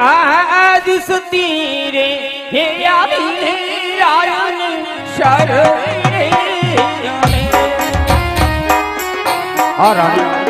આજ સતી રે હે આવી રાયન શરણે આ રાણી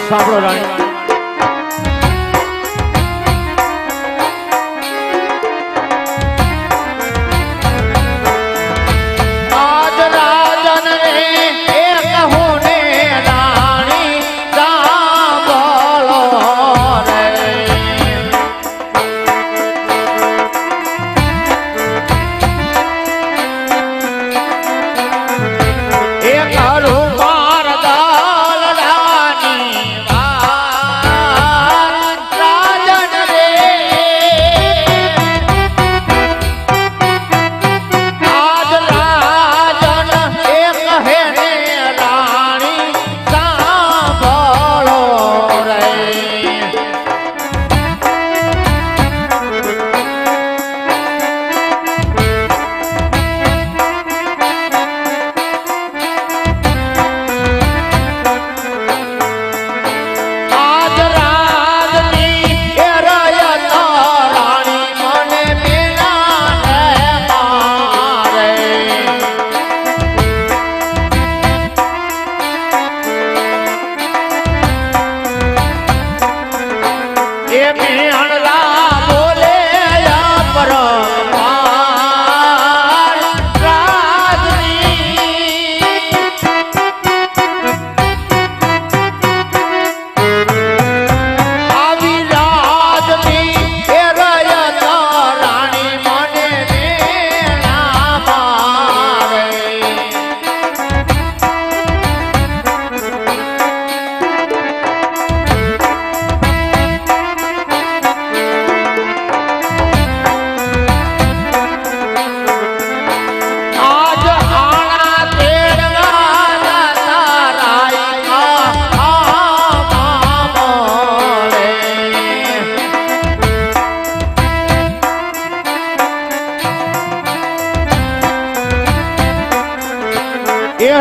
સાંભળો રાણી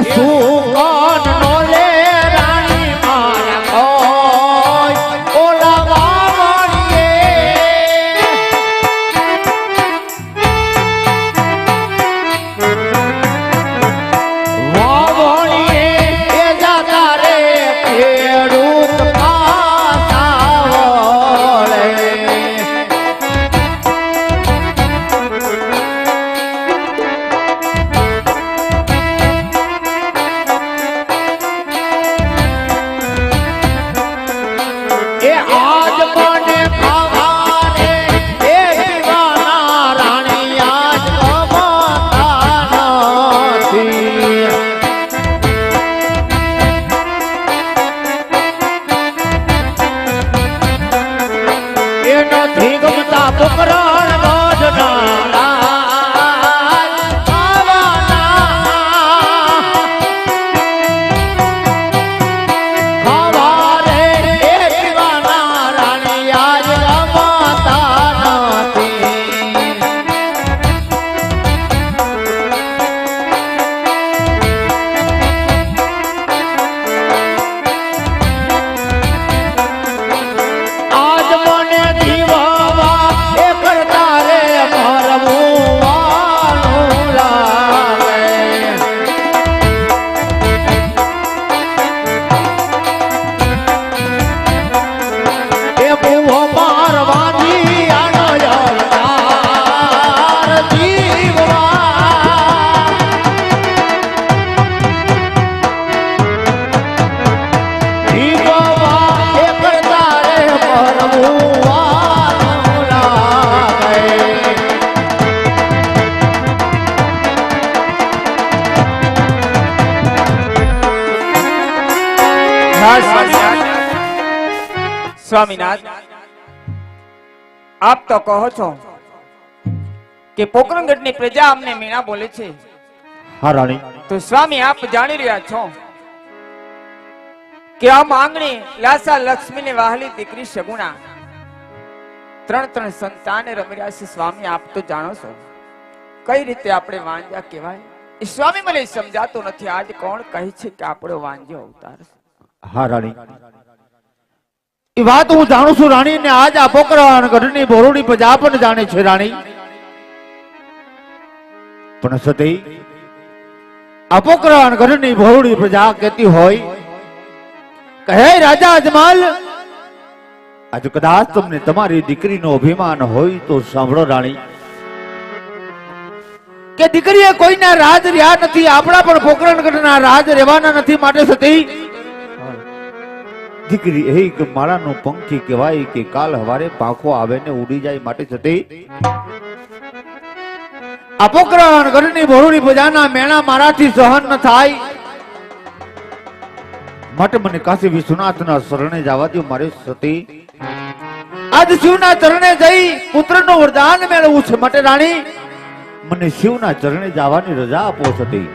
સુકોન નો લે રાણી મારા કોઈ ઓલા વાવણીએ પોકરણ ગઢના લાલ ખાવાના ખાવા રે એ પીવાના રાણી આજ રમતા નથી આજ મને જીવવા એ કરતા રે મરવું વાલું લાગે એ બહુ મારવાની આનો યાર જીવવા જીવવા એ કરતા રે મરવું વાલું લાગે સ્વામીનાથ, આપ તો કહો છો કે પોકરણગઢની પ્રજા અમને મીણા બોલે છે, હા રાણી તો સ્વામી આપ જાણી રહ્યા છો કે આ માંગણી લાસા લક્ષ્મીની વહાલી દીકરી સગુણા ત્રણ સંતાને રમી રહ્યા છે. સ્વામી આપ તો જાણો છો કઈ રીતે આપણે વાંજ્યા કહેવાય. એ સ્વામી મને સમજાતું નથી. આજ કોણ કહે છે કે આપણો વાંજ્યો અવતાર છે? હા રાણી એ વાત હું જાણું છું રાણી ને આજ આ પોકરણ ગઢની બોરડી પ્રજા પણ જાણે છે રાણી. પણ સતી આ પોકરણ ગઢની બોરડી પ્રજા કહેતી હોય કહે રાજા અજમલ આજ કદાચ તમને તમારી દીકરીનો અભિમાન હોય તો સાંભળો રાણી કે દીકરીએ કોઈના રાજ રહ્યા નથી, આપણા પણ પોકરણ ગઢના રાજ રહેવાના નથી. માટે સતી દીકરી એ કે માળાનું પંખી કહેવાય કે કાલ હવારે પાંખો આવે ને ઉડી જાય. માટે સતી આ પોકરણ ગઢની બોરડી પ્રજાના મેણા મારાથી સહન ન થાય. માટે મને કાશી વિશ્વનાથના શરણે જવા દો મારે સતી. આજ શિવના ચરણે જઈ પુત્રનું વરદાન મેળવવું છે. માટે રાણી મને શિવના ચરણે જવાની રજા આપો સતી.